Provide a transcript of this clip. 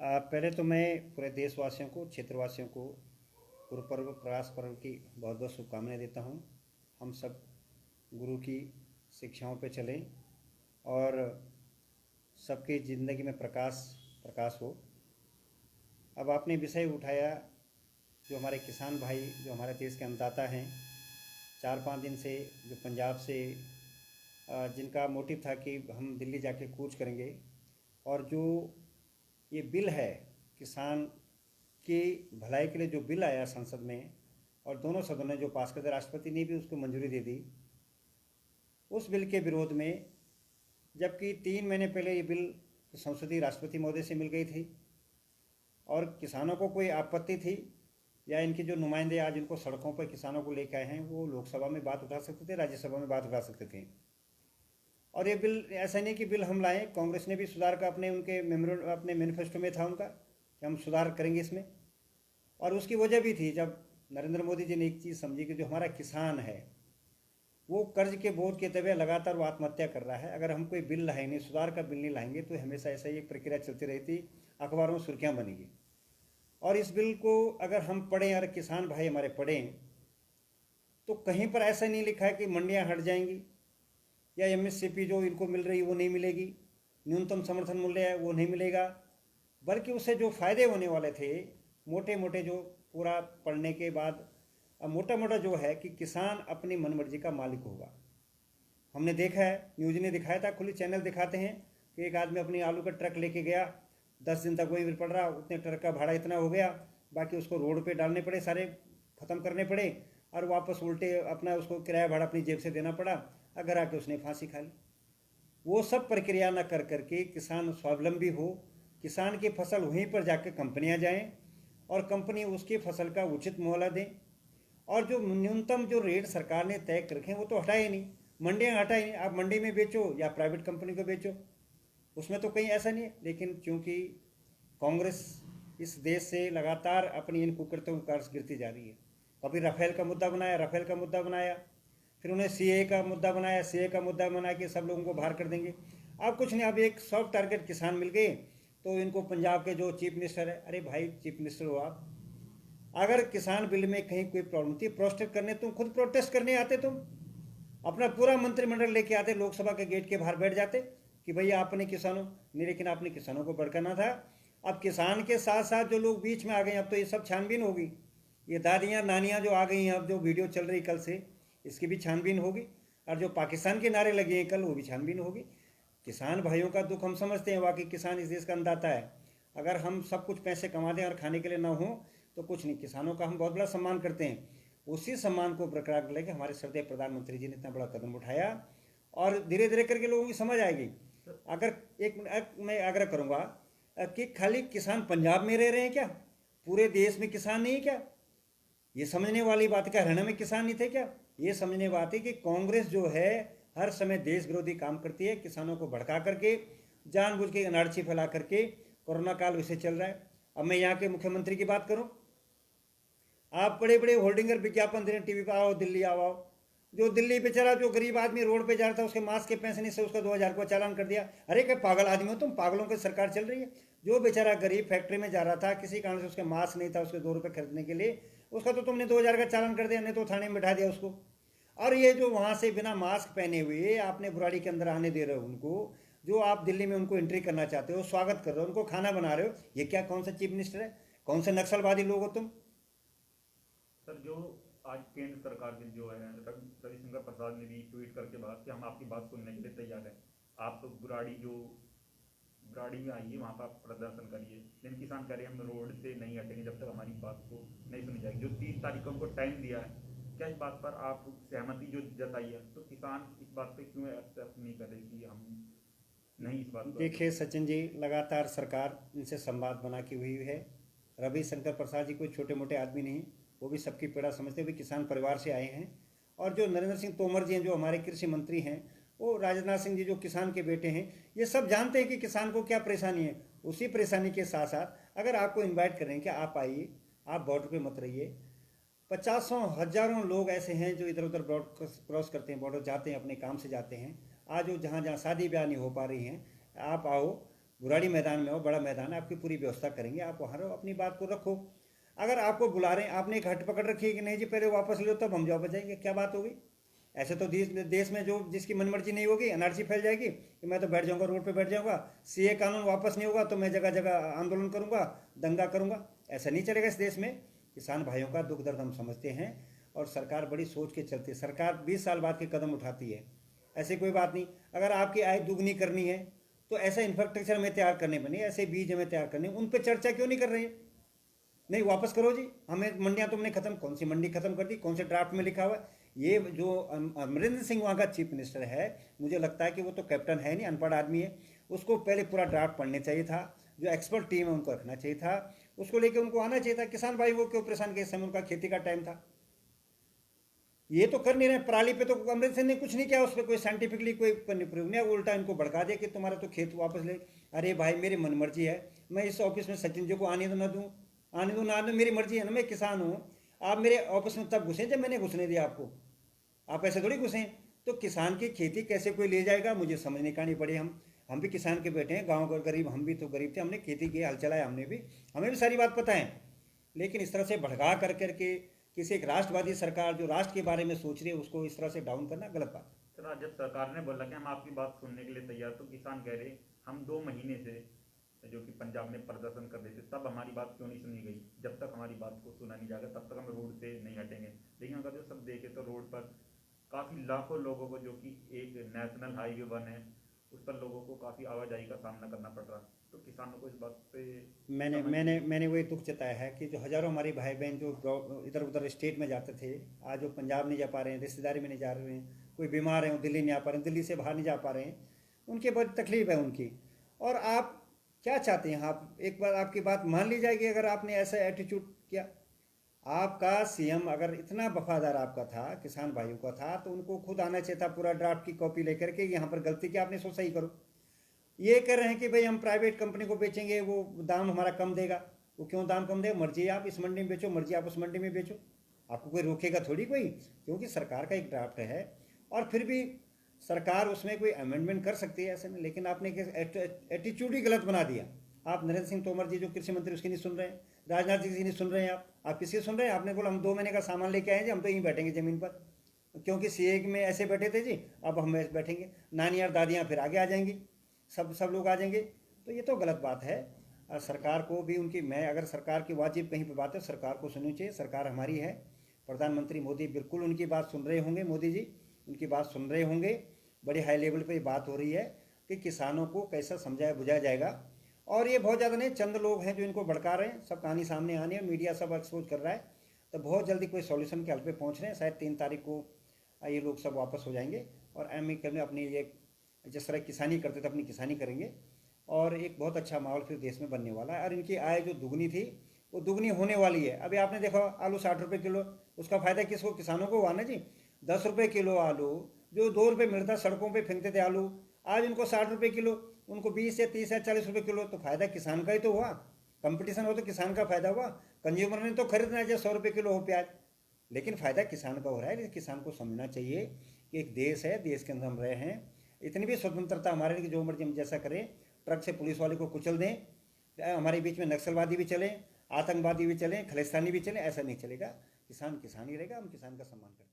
पहले तो मैं पूरे देशवासियों को, क्षेत्रवासियों को गुरु पर्व, प्रकाश पर्व की बहुत बहुत शुभकामनाएं देता हूँ। हम सब गुरु की शिक्षाओं पे चलें और सबकी ज़िंदगी में प्रकाश प्रकाश हो। अब आपने विषय उठाया जो हमारे किसान भाई, जो हमारे देश के अन्नदाता हैं, 4-5 दिन से जो पंजाब से जिनका मोटिव था कि हम दिल्ली जाके कूच करेंगे, और जो ये बिल है किसान की भलाई के लिए, जो बिल आया संसद में और दोनों सदनों ने जो पास कर दिया, राष्ट्रपति ने भी उसको मंजूरी दे दी, उस बिल के विरोध में, जबकि 3 महीने पहले ये बिल संसदीय राष्ट्रपति महोदय से मिल गई थी और किसानों को कोई आपत्ति थी या इनके जो नुमाइंदे आज इनको सड़कों पर किसानों को लेकर आए हैं वो लोकसभा में बात उठा सकते थे, राज्यसभा में बात उठा सकते थे। और ये बिल ऐसा नहीं कि बिल हम लाएं, कांग्रेस ने भी सुधार का अपने मैनिफेस्टो में था उनका कि हम सुधार करेंगे इसमें। और उसकी वजह भी थी, जब नरेंद्र मोदी जी ने एक चीज़ समझी कि जो हमारा किसान है वो कर्ज के बोझ के तवे लगातार वो आत्महत्या कर रहा है। अगर हम कोई बिल लाएंगे, सुधार का बिल नहीं लाएंगे, तो हमेशा ऐसा ही एक प्रक्रिया चलती रहती, अखबारों में सुर्खियाँ बनेगी। और इस बिल को अगर हम पढ़ें और किसान भाई हमारे पढ़ें, तो कहीं पर ऐसा नहीं लिखा है कि मंडियाँ हट जाएंगी या एमएसपी जो इनको मिल रही वो नहीं मिलेगी, न्यूनतम समर्थन मूल्य है वो नहीं मिलेगा, बल्कि उससे जो फ़ायदे होने वाले थे मोटे मोटे, जो पूरा पढ़ने के बाद मोटा मोटा जो है कि किसान अपनी मनमर्जी का मालिक होगा। हमने देखा है, न्यूज़ ने दिखाया था, खुली चैनल दिखाते हैं कि एक आदमी अपनी आलू का ट्रक लेके गया, 10 दिन तक वहीं पड़ रहा, उतने ट्रक का भाड़ा इतना हो गया, बाकी उसको रोड पे डालने पड़े, सारे ख़त्म करने पड़े और वापस उल्टे अपना उसको किराया भाड़ा अपनी जेब से देना पड़ा। अगर आके उसने फांसी खा ली। वो सब प्रक्रिया न कर करके किसान स्वावलंबी हो, किसान की फसल वहीं पर जाके कंपनियां जाएं और कंपनी उसकी फसल का उचित मुआवजा दें। और जो न्यूनतम जो रेट सरकार ने तय कर रखे वो तो हटाए नहीं, मंडियाँ हटाई नहीं। आप मंडी में बेचो या प्राइवेट कंपनी को बेचो, उसमें तो कहीं ऐसा नहीं है। लेकिन क्योंकि कांग्रेस इस देश से लगातार अपनी इन कुकृत्यों का गिरती जा रही है, कभी राफेल का मुद्दा बनाया, राफेल का मुद्दा बनाया, फिर उन्हें सीए का मुद्दा बनाया, सीए का मुद्दा बना के सब लोगों को बाहर कर देंगे। अब कुछ नहीं, अब एक सॉफ्ट टारगेट किसान मिल गए तो इनको पंजाब के जो चीफ मिनिस्टर है, अरे भाई चीफ मिनिस्टर हो आप, अगर किसान बिल में कहीं कोई प्रॉब्लम थी, प्रोटेस्ट करने तुम खुद प्रोटेस्ट करने आते, तुम अपना पूरा मंत्रिमंडल लेके आते, लोकसभा के गेट के बाहर बैठ जाते कि भैया आपने किसानों नहीं, लेकिन आपने किसानों को भड़काना था। अब किसान के साथ साथ जो लोग बीच में आ गए, अब तो ये सब छानबीन होगी। ये दादियाँ नानियाँ जो आ गई हैं, अब जो वीडियो चल रही कल से, इसकी भी छानबीन होगी। और जो पाकिस्तान के नारे लगे हैं कल, वो भी छानबीन होगी। किसान भाइयों का दुख हम समझते हैं, वाकई किसान इस देश का अन्नदाता है। अगर हम सब कुछ पैसे कमा दें और खाने के लिए ना हो तो कुछ नहीं, किसानों का हम बहुत बड़ा सम्मान करते हैं। उसी सम्मान को बरकरार लेके हमारे श्रद्धेय प्रधानमंत्री जी ने इतना बड़ा कदम उठाया और धीरे धीरे करके लोगों की समझ आएगी। अगर मैं आग्रह करूँगा कि खाली किसान पंजाब में रह रहे हैं क्या, पूरे देश में किसान नहीं है क्या? ये समझने वाली बात, क्या हरियाणा में किसान नहीं थे क्या? ये समझने बात है कि कांग्रेस जो है हर समय देश विरोधी काम करती है, किसानों को भड़का करके, जानबूझ के अनारक्षी फैला करके। कोरोना काल वैसे चल रहा है। अब मैं यहाँ के मुख्यमंत्री की बात करूँ, आप बड़े बड़े होल्डिंगर विज्ञापन दे रहे हैं टीवी पर, आओ दिल्ली आओ। जो दिल्ली बेचारा जो गरीब आदमी रोड पे जा रहा था, उसके मास्क के पैसे नहीं से उसका 2000 का चालान कर दिया। अरे क्या पागल आदमी हो तुम, पागलों की सरकार चल रही है। जो बेचारा गरीब फैक्ट्री में जा रहा था, किसी कारण से उसके मास्क नहीं था, उसके 2 रुपये खरीदने के लिए, उसका तो तुमने 2000 का चालान कर दिया, नहीं तो थाने में बैठा दिया उसको। और ये जो वहाँ से बिना मास्क पहने हुए आपने बुराड़ी के अंदर आने दे रहे हो उनको, जो आप दिल्ली में उनको एंट्री करना चाहते हो, स्वागत कर रहे हो, उनको खाना बना रहे हो, ये क्या कौन सा चीफ मिनिस्टर है? कौन से नक्सलवादी लोग हो तुम? सर, जो आज केंद्र सरकार के जो है रविशंकर प्रसाद ने भी ट्वीट करके बात कि हम आपकी बात सुनने के लिए तैयार हैं, आप तो बुराड़ी में आइए, वहाँ पर आप प्रदर्शन करिए। लेकिन किसान कह रहे हैं हम रोड से नहीं हटेंगे जब तक हमारी बात को नहीं सुनी जाएगी। जो 30 तारीख को हमको टाइम दिया है, क्या इस बात पर आप सहमति जो जताई है, तो किसान इस बात पे क्यों एक्सेप्ट नहीं कर रहे कि हम नहीं इस बात पर? देखिए सचिन जी, लगातार सरकार इनसे संवाद बना की हुई है। रविशंकर प्रसाद जी कोई छोटे मोटे आदमी नहीं, वो भी सबकी पीड़ा समझते हुए किसान परिवार से आए हैं। और जो नरेंद्र सिंह तोमर जी हैं, जो हमारे कृषि मंत्री हैं, वो राजनाथ सिंह जी जो किसान के बेटे हैं, ये सब जानते हैं कि किसान को क्या परेशानी है। उसी परेशानी के साथ साथ अगर आपको इन्वाइट करें कि आप आइए, आप बॉर्डर पे मत रहिए। 50 हजारों लोग ऐसे हैं जो इधर उधर बॉर्डर क्रॉस करते हैं, बॉर्डर जाते हैं, अपने काम से जाते हैं। आज वो जहाँ जहाँ शादी ब्याह नहीं हो पा रही हैं, आप आओ, गुराड़ी मैदान में हो, बड़ा मैदान है, आपकी पूरी व्यवस्था करेंगे, आप वहाँ रहो, अपनी बात को रखो। अगर आपको बुला रहे हैं, आपने एक हट पकड़ रखी है कि नहीं जी पहले वापस लो तब हम वापस जाएंगे, क्या बात होगी? ऐसे तो देश में जो जिसकी मनमर्जी नहीं होगी, एनआरसी फैल जाएगी कि मैं तो बैठ जाऊंगा, रोड पे बैठ जाऊंगा, सीए कानून वापस नहीं होगा तो मैं जगह जगह आंदोलन करूंगा, दंगा करूंगा। ऐसा नहीं चलेगा इस देश में। किसान भाइयों का दुख दर्द हम समझते हैं और सरकार बड़ी सोच के चलती है। सरकार 20 साल बाद के कदम उठाती है, ऐसी कोई बात नहीं। अगर आपकी आय दुगनी करनी है तो ऐसा इंफ्रास्ट्रक्चर हमें तैयार करने बने, ऐसे बीज हमें तैयार करने, उन पर चर्चा क्यों नहीं कर रहे हैं? नहीं वापस करो जी, हमें मंडियां तुमने खत्म, कौन सी मंडी खत्म कर दी, कौन से ड्राफ्ट में लिखा हुआ है? ये जो अमरिंदर सिंह वहाँ का चीफ मिनिस्टर है, मुझे लगता है कि वो तो कैप्टन है नहीं, अनपढ़ आदमी है। उसको पहले पूरा ड्राफ्ट पढ़ने चाहिए था, जो एक्सपर्ट टीम है उनको रखना चाहिए था, उसको लेके उनको आना चाहिए था। किसान भाई वो क्यों परेशान के, इस समय उनका खेती का टाइम था, ये तो कर नहीं रहे। पराली पे तो अमरिंदर सिंह ने कुछ नहीं किया, उस पर कोई साइंटिफिकली कोई प्रूव नहीं, उल्टा इनको भड़का दिया कि तुम्हारा तो खेत वापस ले। अरे भाई मेरी मनमर्जी है, मैं इस ऑफिस में सचिन जी को आने दो ना दूँ, आने दो ना दो, मेरी मर्जी है ना, मैं किसान हूँ। आप मेरे ऑफिस में तब घुसे जब मैंने घुसने दिया आपको, आप ऐसे थोड़ी घुसे। तो किसान की खेती कैसे कोई ले जाएगा, मुझे समझने का नहीं पड़े। हम भी किसान के बेटे हैं, गाँव का गरीब, हम भी तो गरीब थे, हमने खेती की, हल चलाया हमने भी, हमें भी सारी बात पता है। लेकिन इस तरह से भड़का कर करके किसी एक राष्ट्रवादी सरकार जो राष्ट्र के बारे में सोच रही है उसको इस तरह से डाउन करना गलत बात है। सर, आज जब सरकार ने बोला कि हम आपकी बात सुनने के लिए तैयार, तो किसान कह रहे हम 2 महीने से जो कि पंजाब में प्रदर्शन कर रहे थे, तब हमारी बात क्यों नहीं सुनी गई? जब तक हमारी बात को सुना नहीं जाएगा तब तक हम रोड से नहीं हटेंगे। लेकिन अगर जो सब देखे तो रोड पर काफ़ी लाखों लोगों को, जो कि एक नेशनल हाईवे 1 है, उस पर लोगों को काफ़ी आवाजाही का सामना करना पड़ रहा। तो किसानों को इस बात पे मैंने वही दुख जताया है कि जो हज़ारों हमारे भाई बहन जो इधर उधर स्टेट में जाते थे, आज वो पंजाब नहीं जा पा रहे हैं, रिश्तेदारी में नहीं जा रहे हैं, कोई बीमार है वो दिल्ली नहीं आ पा रहे हैं, दिल्ली से बाहर नहीं जा पा रहे हैं, उनकी बड़ी तकलीफ है उनकी। और आप क्या चाहते हैं? आप एक बार आपकी बात मान ली जाएगी अगर आपने ऐसा एटीट्यूड किया। आपका सीएम अगर इतना वफादार आपका था, किसान भाइयों का था, तो उनको खुद आना चाहिए था पूरा ड्राफ्ट की कॉपी लेकर के, यहाँ पर गलती की आपने, सो सही करो। ये कह रहे हैं कि भाई हम प्राइवेट कंपनी को बेचेंगे, वो दाम हमारा कम देगा। वो क्यों दाम कम देगा? मर्जी आप इस मंडी में बेचो, मर्जी आप उस मंडी में बेचो, आपको कोई रोकेगा थोड़ी कोई, क्योंकि सरकार का एक ड्राफ्ट है। और फिर भी सरकार उसमें कोई अमेंडमेंट कर सकती है, ऐसे में। लेकिन आपने एटीट्यूड ही गलत बना दिया। आप नरेंद्र सिंह तोमर जी जो कृषि मंत्री, उसकी नहीं सुन रहे हैं, राजनाथ जी की नहीं सुन रहे हैं, आप किसकी सुन रहे हैं? आपने बोला हम 2 महीने का सामान लेके आए जी, हम तो यहीं बैठेंगे ज़मीन पर, क्योंकि सीए में ऐसे बैठे थे जी, अब हम ऐसे बैठेंगे। नानियाँ दादियाँ फिर आगे आ जाएंगी, सब लोग आ जाएंगे। तो ये तो गलत बात है। और सरकार को भी उनकी, मैं अगर सरकार की वाजिब कहीं पर बात है, सरकार को सुननी चाहिए। सरकार हमारी है, प्रधानमंत्री मोदी बिल्कुल उनकी बात सुन रहे होंगे, मोदी जी उनकी बात सुन रहे होंगे। बड़े हाई लेवल पे बात हो रही है कि किसानों को कैसा समझाया बुझाया जाएगा। और ये बहुत ज़्यादा नहीं, चंद लोग हैं जो इनको भड़का रहे हैं, सब कहानी सामने आनी है, मीडिया सब एक्सपोज कर रहा है। तो बहुत जल्दी कोई सॉल्यूशन के हल पे पहुंच रहे हैं। शायद 3 तारीख को ये लोग सब वापस हो जाएंगे और में अपनी ये जिस तरह किसानी करते थे अपनी किसानी करेंगे, और एक बहुत अच्छा माहौल फिर देश में बनने वाला है। और इनकी आय जो दुगनी थी वो दुगनी होने वाली है। अभी आपने देखा आलू 60 रुपये किलो, उसका फ़ायदा किसको? किसानों को हुआ ना जी। 10 रुपये किलो आलू, जो 2 रुपये मिलता सड़कों पे फेंकते थे आलू, आज उनको 60 रुपये किलो, उनको 20 या 30 या 40 रुपये किलो। तो फायदा किसान का ही तो हुआ, कंपटीशन हो तो किसान का फायदा हुआ। कंज्यूमर ने तो खरीदना है चाहे 100 रुपये किलो हो प्याज, लेकिन फ़ायदा किसान का हो रहा है। लेकिन किसान को समझना चाहिए कि एक देश है, देश के अंदर हम रहे हैं, इतनी भी स्वतंत्रता हमारे लिए जो मर्जी हम जैसा करें, ट्रक से पुलिस वाले को कुचल दें, हमारे बीच में नक्सलवादी भी चलें, आतंकवादी भी चलें, खालिस्तानी भी चलें, ऐसा नहीं चलेगा। किसान किसान ही रहेगा, हम किसान का सम्मान करते हैं।